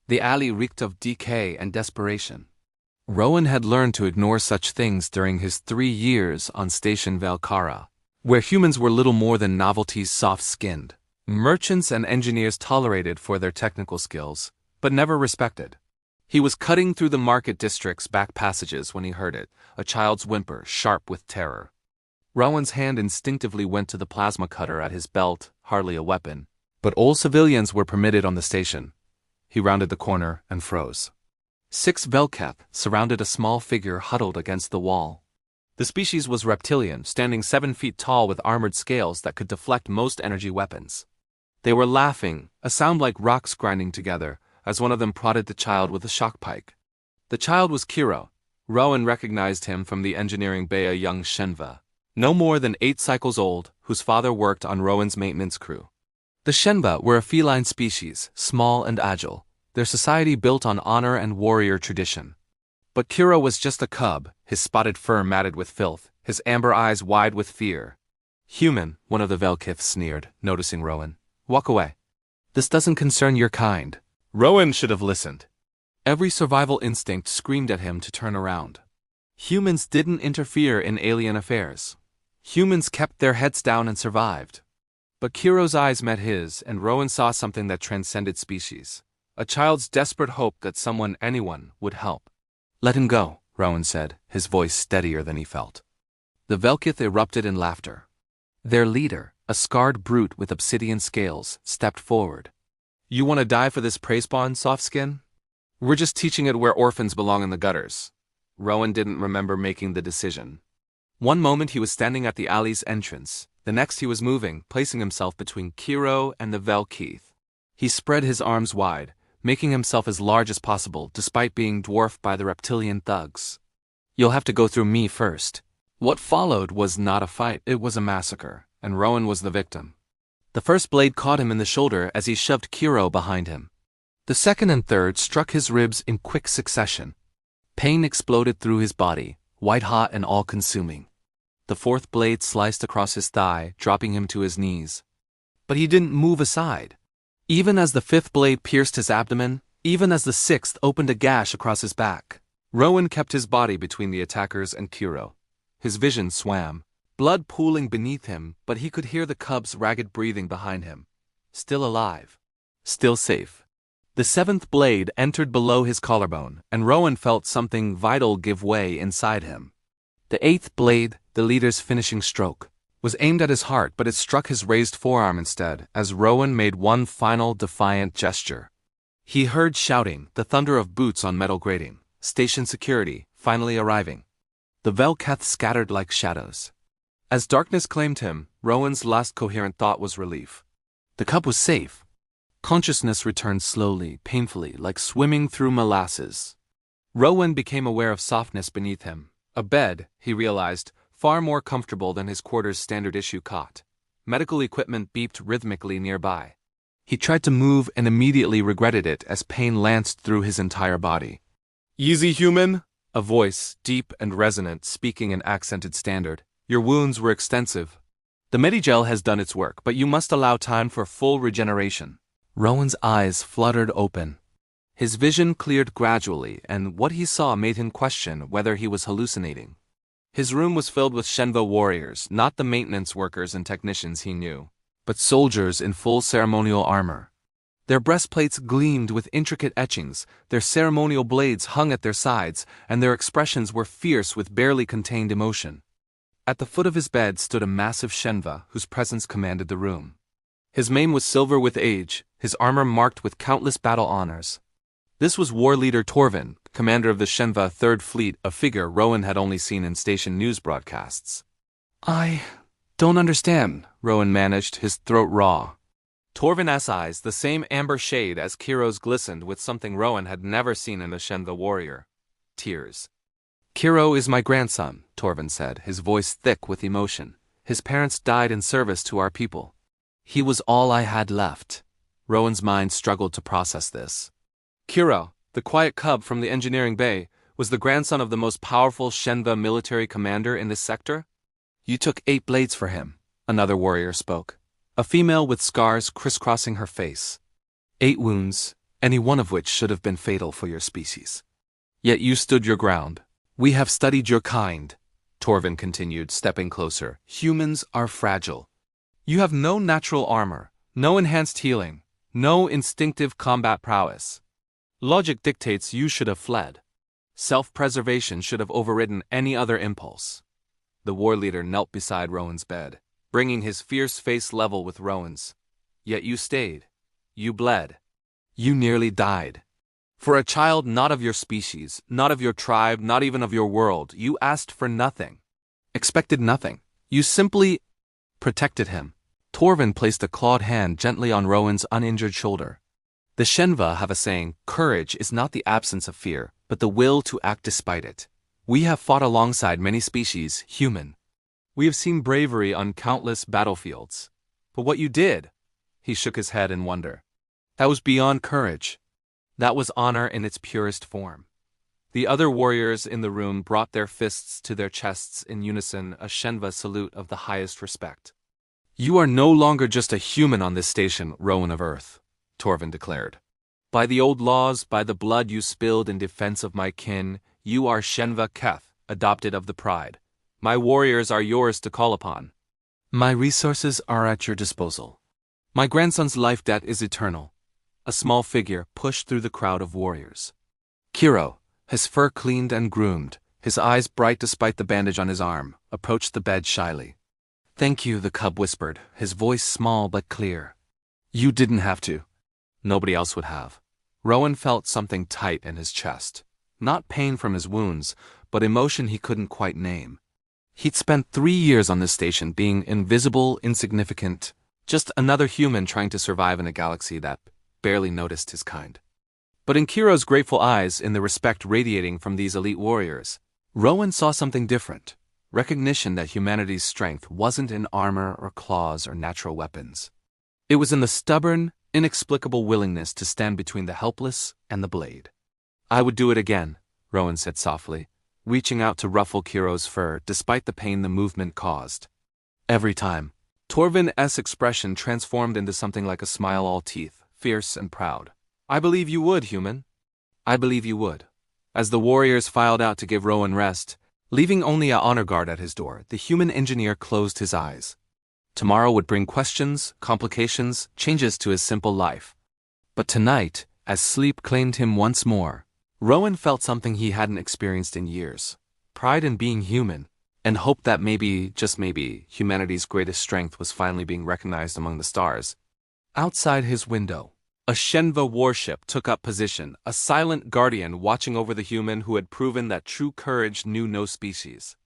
The alley reeked of decay and desperation. Rowan had learned to ignore such things during his 3 years on Station Valkara, where humans were little more than novelties soft-skinned. Merchants and engineers tolerated for their technical skills, but never respected. He was cutting through the market district's back passages when he heard it, a child's whimper, sharp with terror. Rowan's hand instinctively went to the plasma cutter at his belt, hardly a weapon, but all civilians were permitted on the station. He rounded the corner and froze. 6 Velketh surrounded a small figure huddled against the wall. The species was reptilian, standing 7 feet tall with armored scales that could deflect most energy weapons. They were laughing, a sound like rocks grinding together, as one of them prodded the child with a shock pike. The child was Kiro. Rowan recognized him from the engineering bay, a young Shenva, no more than 8 cycles old, whose father worked on Rowan's maintenance crew. The Shenva were a feline species, small and agile, their society built on honor and warrior tradition. But Kiro was just a cub, his spotted fur matted with filth, his amber eyes wide with fear. "Human," one of the Velkith sneered, noticing Rowan. "Walk away. This doesn't concern your kind." Rowan should have listened. Every survival instinct screamed at him to turn around. Humans didn't interfere in alien affairs. Humans kept their heads down and survived. But Kiro's eyes met his, and Rowan saw something that transcended species. A child's desperate hope that someone, anyone, would help. "Let him go," Rowan said, his voice steadier than he felt. The Velkith erupted in laughter. Their leader, a scarred brute with obsidian scales, stepped forward. "You want to die for this prey spawn, Softskin? We're just teaching it where orphans belong in the gutters." Rowan didn't remember making the decision. One moment he was standing at the alley's entrance, the next he was moving, placing himself between Kiro and the Velkith. He spread his arms wide, making himself as large as possible despite being dwarfed by the reptilian thugs. "You'll have to go through me first." What followed was not a fight, it was a massacre, and Rowan was the victim. The first blade caught him in the shoulder as he shoved Kiro behind him. The second and third struck his ribs in quick succession. Pain exploded through his body, white-hot and all-consuming. The fourth blade sliced across his thigh, dropping him to his knees. But he didn't move aside. Even as the fifth blade pierced his abdomen, even as the sixth opened a gash across his back, Rowan kept his body between the attackers and Kiro. His vision swam, blood pooling beneath him, but he could hear the cub's ragged breathing behind him. Still alive. Still safe. The seventh blade entered below his collarbone, and Rowan felt something vital give way inside him. The eighth blade, the leader's finishing stroke, was aimed at his heart, but it struck his raised forearm instead, as Rowan made one final defiant gesture. He heard shouting, the thunder of boots on metal grating, station security, finally arriving. The Velketh scattered like shadows. As darkness claimed him, Rowan's last coherent thought was relief. The cub was safe. Consciousness returned slowly, painfully, like swimming through molasses. Rowan became aware of softness beneath him. A bed, he realized, far more comfortable than his quarter's standard-issue cot. Medical equipment beeped rhythmically nearby. He tried to move and immediately regretted it as pain lanced through his entire body. "Easy, human?" A voice, deep and resonant, speaking in accented standard. "Your wounds were extensive. The Medigel has done its work, but you must allow time for full regeneration." Rowan's eyes fluttered open. His vision cleared gradually, and what he saw made him question whether he was hallucinating. His room was filled with Shenva warriors, not the maintenance workers and technicians he knew, but soldiers in full ceremonial armor. Their breastplates gleamed with intricate etchings, their ceremonial blades hung at their sides, and their expressions were fierce with barely contained emotion. At the foot of his bed stood a massive Shenva whose presence commanded the room. His mane was silver with age, his armor marked with countless battle honors. This was war leader Torvin, commander of the Shenva Third Fleet, a figure Rowan had only seen in station news broadcasts. "I don't understand," Rowan managed, his throat raw. Torvin's eyes, the same amber shade as Kiro's, glistened with something Rowan had never seen in a Shenva warrior. Tears. "Kiro is my grandson," Torvin said, his voice thick with emotion. "His parents died in service to our people. He was all I had left." Rowan's mind struggled to process this. Kiro, the quiet cub from the engineering bay, was the grandson of the most powerful Shenva military commander in this sector? "You took 8 blades for him," another warrior spoke. A female with scars crisscrossing her face. 8 wounds, any one of which should have been fatal for your species. Yet you stood your ground. We have studied your kind, Torvin continued, stepping closer. Humans are fragile. You have no natural armor, no enhanced healing, no instinctive combat prowess. Logic dictates you should have fled. Self-preservation should have overridden any other impulse. The war leader knelt beside Rowan's bed, bringing his fierce face level with Rowan's. Yet you stayed. You bled. You nearly died. For a child not of your species, not of your tribe, not even of your world, you asked for nothing. Expected nothing. You simply protected him. Torvin placed a clawed hand gently on Rowan's uninjured shoulder. The Shenva have a saying, courage is not the absence of fear, but the will to act despite it. We have fought alongside many species, human. We have seen bravery on countless battlefields. But what you did, he shook his head in wonder. That was beyond courage. That was honor in its purest form. The other warriors in the room brought their fists to their chests in unison, a Shenva salute of the highest respect. You are no longer just a human on this station, Rowan of Earth, Torvin declared. By the old laws, by the blood you spilled in defense of my kin, you are Shenva Keth, adopted of the pride. My warriors are yours to call upon. My resources are at your disposal. My grandson's life debt is eternal. A small figure pushed through the crowd of warriors. Kiro, his fur cleaned and groomed, his eyes bright despite the bandage on his arm, approached the bed shyly. Thank you, the cub whispered, his voice small but clear. You didn't have to. Nobody else would have. Rowan felt something tight in his chest. Not pain from his wounds, but emotion he couldn't quite name. He'd spent 3 years on this station being invisible, insignificant, just another human trying to survive in a galaxy that barely noticed his kind. But in Kiro's grateful eyes, in the respect radiating from these elite warriors, Rowan saw something different. Recognition that humanity's strength wasn't in armor or claws or natural weapons. It was in the stubborn, inexplicable willingness to stand between the helpless and the blade. I would do it again, Rowan said softly, reaching out to ruffle Kiro's fur despite the pain the movement caused. Every time. Torvin's expression transformed into something like a smile all teeth, fierce and proud. I believe you would, human. I believe you would. As the warriors filed out to give Rowan rest, leaving only an honor guard at his door, the human engineer closed his eyes. Tomorrow would bring questions, complications, changes to his simple life. But tonight, as sleep claimed him once more, Rowan felt something he hadn't experienced in years. Pride in being human, and hope that maybe, just maybe, humanity's greatest strength was finally being recognized among the stars. Outside his window, a Shenva warship took up position, a silent guardian watching over the human who had proven that true courage knew no species.